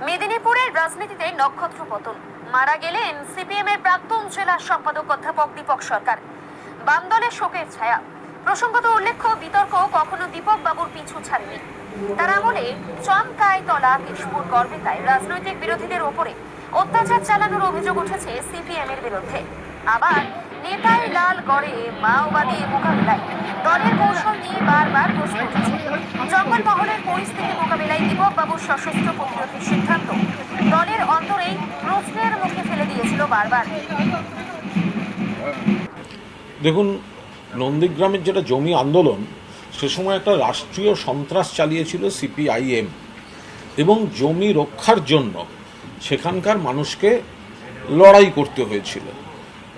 মেদিনীপুরের রাজনীতিতে নক্ষত্র পতন, মারা গেলেন সিপিএম এর প্রাক্তন জেলা সম্পাদক অধ্যাপক দীপক সরকার। বাম দলের শোকের ছায়া। প্রসঙ্গত উল্লেখ্য, বিতর্ক কখনো দীপক বাবুর পিছু ছাড়েনি। তার আমলে চমকাইতলা, কেশপুর, গড়বেতায় রাজনৈতিক বিরোধীদের ওপরে অত্যাচার চালানোর অভিযোগ উঠেছে সিপিএম এর বিরুদ্ধে। আবার নেতাই লাল গড়ে মাওবাদী মোকাবিলায় দলের কৌশল নিয়ে বারবার প্রশ্ন উঠেছে। জঙ্গলমহলের পরিস্থিতি মোকাবিলায় দীপক বাবুর সশস্ত্র প্রতিরোধের সিদ্ধান্ত দলের অন্তরেই প্রশ্নের মুখে ফেলে দিয়েছিল বারবার। দেখুন, নন্দীগ্রামের যেটা জমি আন্দোলন, সে সময় একটা রাষ্ট্রীয় সন্ত্রাস চালিয়েছিল সিপিআইএম, এবং জমি রক্ষার জন্য সেখানকার মানুষকে লড়াই করতে হয়েছিল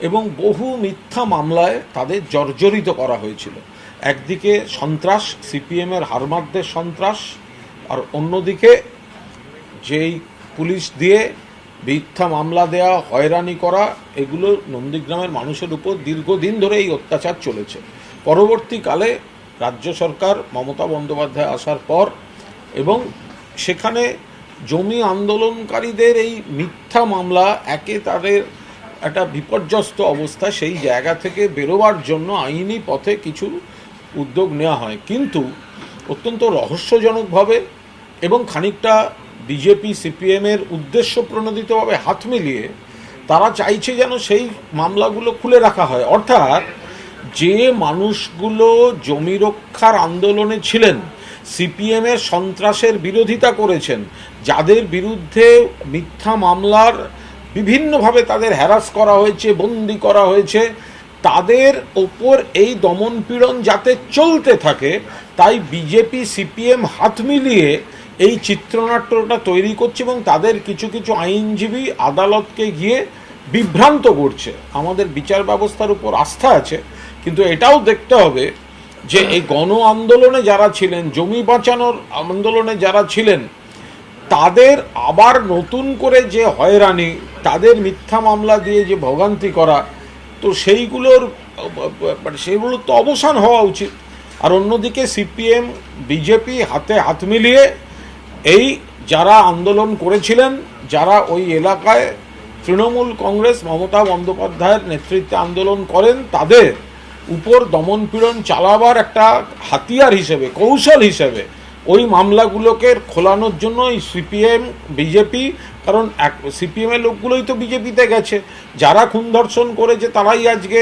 এবং বহু মিথ্যা মামলায় তাদের জর্জরিত করা হয়েছিল। একদিকে সন্ত্রাস, সিপিএমের হারমাদদের সন্ত্রাস, আর অন্যদিকে যেই পুলিশ দিয়ে মিথ্যা মামলা দেয়া, হয়রানি করা, এগুলো নন্দীগ্রামের মানুষের উপর দীর্ঘদিন ধরে এই অত্যাচার চলেছে। পরবর্তীকালে রাজ্য সরকার মমতা বন্দ্যোপাধ্যায় আসার পর এবং সেখানে জমি আন্দোলনকারীদের এই মিথ্যা মামলা একে তাদের একটা বিপর্যস্ত অবস্থা, সেই জায়গা থেকে বেরোবার জন্য আইনি পথে কিছু উদ্যোগ নেওয়া হয়, কিন্তু অত্যন্ত রহস্যজনকভাবে এবং খানিকটা বিজেপি সিপিএমের উদ্দেশ্য প্রণোদিতভাবে হাত মিলিয়ে তারা চাইছে যেন সেই মামলাগুলো খুলে রাখা হয়। অর্থাৎ যে মানুষগুলো জমি রক্ষার আন্দোলনে ছিলেন, সিপিএমের সন্ত্রাসের বিরোধিতা করেছেন, যাদের বিরুদ্ধে মিথ্যা মামলার বিভিন্নভাবে তাদের হ্যারাস করা হয়েছে, বন্দি করা হয়েছে, তাদের ওপর এই দমনপীড়ন যাতে চলতে থাকে, তাই বিজেপি সিপিএম হাত মিলিয়ে এই চিত্রনাট্যটা তৈরি করছে এবং তাদের কিছু কিছু আইনজীবী আদালতকে গিয়ে বিভ্রান্ত করছে। আমাদের বিচার ব্যবস্থার উপর আস্থা আছে, কিন্তু এটাও দেখতে হবে যে এই গণ আন্দোলনে যারা ছিলেন, জমি বাঁচানোর আন্দোলনে যারা ছিলেন, তাদের আবার নতুন করে যে হয়রানি, তাদের মিথ্যা মামলা দিয়ে যে ভোগান্তি করা, তো সেইগুলোর তো অবসান হওয়া উচিত। আর অন্যদিকে সিপিএম বিজেপি হাতে হাত মিলিয়ে এই যারা আন্দোলন করেছিলেন, যারা ওই এলাকায় তৃণমূল কংগ্রেস মমতা বন্দ্যোপাধ্যায়ের নেতৃত্বে আন্দোলন করেন, তাদের উপর দমনপীড়ন চালাবার একটা হাতিয়ার হিসেবে, কৌশল হিসেবে ওই মামলাগুলোকে খোলানোর জন্য এই সিপিএম বিজেপি, কারণ সিপিএমের লোকগুলোই তো বিজেপিতে গেছে, যারা খুন ধর্ষণ করেছে তারাই আজকে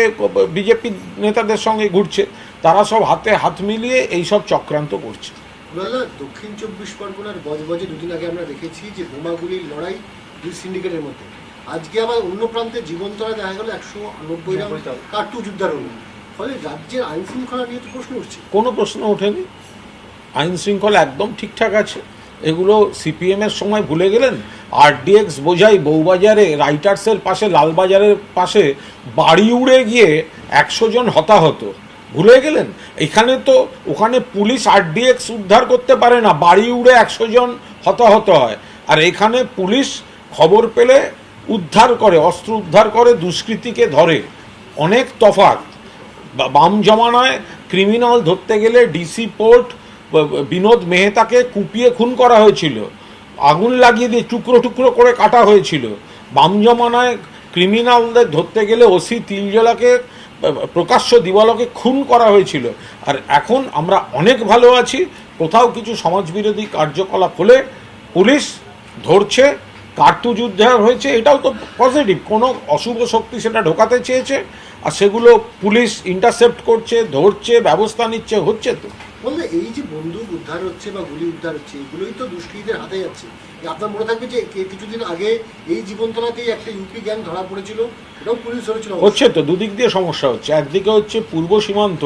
বিজেপি নেতাদের সঙ্গে ঘুরছে, তারা সব হাতে হাত মিলিয়ে এইসব চক্রান্ত করছে। দক্ষিণ 24 পরগনার বজবজে দুদিন আগে আমরা দেখেছি যে বোমাগুলির লড়াই দুই সিন্ডিকেটের মধ্যে। আজকে আবার অন্য প্রান্তে জীবনতলায় দেখা গেল 190 রাউন্ড কার্তুজ উদ্ধার হলো। ফলে রাজ্যের আইন শৃঙ্খলা নিয়ে তো প্রশ্ন উঠছে। কোনো প্রশ্ন ওঠেনি, আইন শৃঙ্খলা একদম ঠিকঠাক আছে। এগুলো সিপিএমের সময় ভুলে গেলেন? আরডিএক্স বোঝাই বউবাজারে রাইটার্সের পাশে, লালবাজারের পাশে বাড়ি উড়ে গিয়ে 100 জন হতাহত, ভুলে গেলেন? এখানে তো ওখানে পুলিশ আরডিএক্স উদ্ধার করতে পারে না, বাড়ি উড়ে 100 জন হতাহত হয়। আর এখানে পুলিশ খবর পেলে উদ্ধার করে, অস্ত্র উদ্ধার করে, দুষ্কৃতীকে ধরে। অনেক তফাৎ। বাম জমানায় ক্রিমিনাল ধরতে গেলে ডিসি পোর্ট বিনোদ মেহতাকে কুপিয়ে খুন করা হয়েছিল, আগুন লাগিয়ে দিয়ে টুকরো টুকরো করে কাটা হয়েছিল। বাম জমানায় ক্রিমিনালদের ধরতে গেলে ওসি তিলজলাকে প্রকাশ্য দিবালোকে খুন করা হয়েছিল। আর এখন আমরা অনেক ভালো আছি, কোথাও কিছু সমাজবিরোধী কার্যকলাপ হলে পুলিশ ধরছে, কার্তুজ উদ্ধার হয়েছে, এটাও তো পজিটিভ। কোনো অশুভ শক্তি সেটা ঢোকাতে চেয়েছে আর সেগুলো পুলিশ ইন্টারসেপ্ট করছে, ধরছে, ব্যবস্থা নিচ্ছে, হচ্ছে। তো বলতে এই যে বন্দুক উদ্ধার হচ্ছে বা গুলি উদ্ধার হচ্ছে, এগুলোই তো দুষ্কৃতীদের হাতে যাচ্ছে। আপনার মনে থাকবে যে কিছুদিন আগে এই জীবনতলাতেই একটা ইউপি গ্যাং ধরা পড়েছিল, এটাও পুলিশ ধরেছিল। হচ্ছে তো, দুদিক দিয়ে সমস্যা হচ্ছে। একদিকে হচ্ছে পূর্ব সীমান্ত,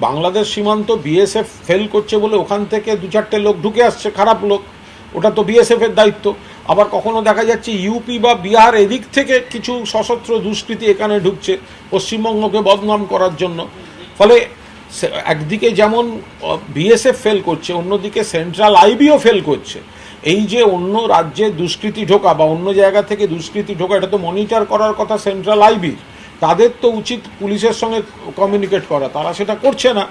বাংলাদেশ সীমান্ত বিএসএফ ফেল করছে বলে ওখান থেকে 2-4টে লোক ঢুকে আসছে, খারাপ লোক, ওটা তো বিএসএফের দায়িত্ব। আবার কখনো দেখা যাচ্ছে ইউপি বা বিহার এদিক থেকে কিছু সশস্ত্র দুষ্কৃতী এখানে ঢুকছে পশ্চিমবঙ্গকে বদনাম করার জন্য। ফলে একদিকে যেমন বিএসএফ ফেল করছে, অন্যদিকে সেন্ট্রাল আইবিও ফেল করছে। এই যে অন্য রাজ্যে দুষ্কৃতী ঢোকা বা অন্য জায়গা থেকে দুষ্কৃতী ঢোকা, এটা তো মনিটর করার কথা সেন্ট্রাল আইবি। তাদের তো উচিত পুলিশের সঙ্গে কমিউনিকেট করা, তারা সেটা করছে না।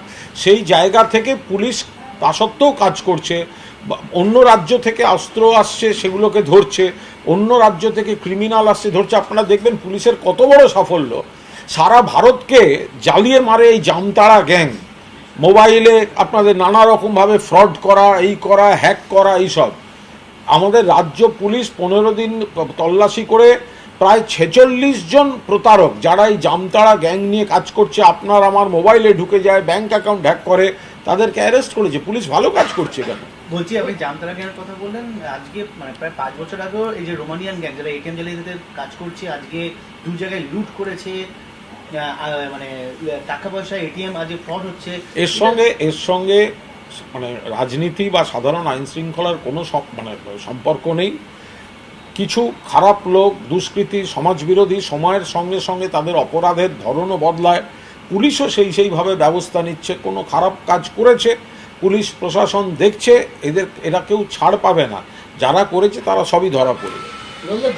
সেই জায়গা থেকে পুলিশ তা সত্ত্বেও কাজ করছে, অন্য রাজ্য থেকে অস্ত্র আসছে সেগুলোকে ধরছে, অন্য রাজ্য থেকে ক্রিমিনাল আসছে ধরছে। আপনারা দেখবেন পুলিশের কত বড় সাফল্য, সারা ভারতকে জ্বালিয়ে মারে এই জামতাড়া গ্যাং। মোবাইলে আপনাদের নানা রকমভাবে ফ্রড করা, এই করা, হ্যাক করা, এইসব। আমাদের রাজ্য পুলিশ 15 দিন তল্লাশি করে প্রায় 46 জন প্রতারক, যারা এই জামতাড়া গ্যাং নিয়ে কাজ করছে, আপনার আমার মোবাইলে ঢুকে যায়, ব্যাংক অ্যাকাউন্ট হ্যাক করে, তাদেরকে অ্যারেস্ট করেছে। পুলিশ ভালো কাজ করছে কেন? বলছি, আপনি জামতারা গ্যাংয়ের কথা বললেন, আজকে মানে প্রায় 5 বছর আগেও এই যে রোমানিয়ান গ্যাং যারা এটিএম জালিয়াতিতে কাজ করছে, আজকে 2 জায়গায় লুট করেছে, মানে টাকা পয়সা এটিএম আজকে ফ্রড হচ্ছে। এর সঙ্গে মানে রাজনীতি বা সাধারণ আইন শৃঙ্খলার কোনো মানে সম্পর্ক নেই। কিছু খারাপ লোক, দুষ্কৃতী, সমাজবিরোধী সময়ের সঙ্গে সঙ্গে তাদের অপরাধের ধরনও বদলায়। পুলিশও সেইভাবে ব্যবস্থা নিচ্ছে। কোনো খারাপ কাজ করেছে, পুলিশ প্রশাসন দেখছে, এরা কেউ ছাড় পাবে না। যারা করেছে তারা সবই ধরা পড়ে।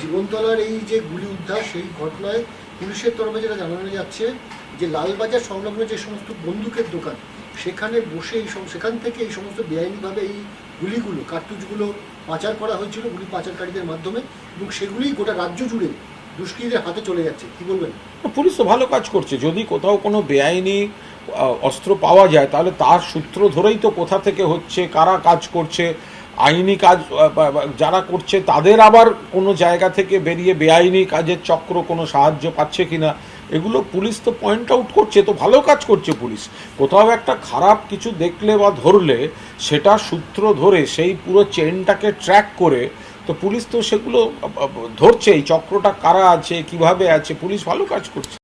জীবনতলার এই যে গুলি উদ্ধার, সেই ঘটনায় পুলিশের তরফে যেটা জানানো যাচ্ছে যে লালবাজার সংলগ্ন যে সমস্ত বন্দুকের দোকান, সেখানে বসে সেখান থেকে এই সমস্ত বেআইনিভাবে এই গুলিগুলো, কার্তুজগুলো পাচার করা হয়েছিল গুলি পাচারকারীদের মাধ্যমে, এবং সেগুলি গোটা রাজ্য জুড়ে দুষ্কৃতীদের হাতে চলে যাচ্ছে। কি বলবেন? পুলিশ তো ভালো কাজ করছে। যদি কোথাও কোনো বেআইনি অস্ত্র পাওয়া যায় তাহলে তার সূত্র ধরেই তো কোথা থেকে হচ্ছে, কারা কাজ করছে, আইনি কাজ যারা করছে তাদের আবার কোনো জায়গা থেকে বেরিয়ে বেআইনি কাজের চক্র কোনো সাহায্য পাচ্ছে কিনা, এগুলো পুলিশ তো পয়েন্ট আউট করছে। তো ভালো কাজ করছে পুলিশ। কোথাও একটা খারাপ কিছু দেখলে বা ধরলে সেটা সূত্র ধরে সেই পুরো চেনটাকে ট্র্যাক করে তো পুলিশ তো সেগুলো ধরছে, এই চক্রটা কারা আছে, কিভাবে আছে, পুলিশ ভালো কাজ করছে।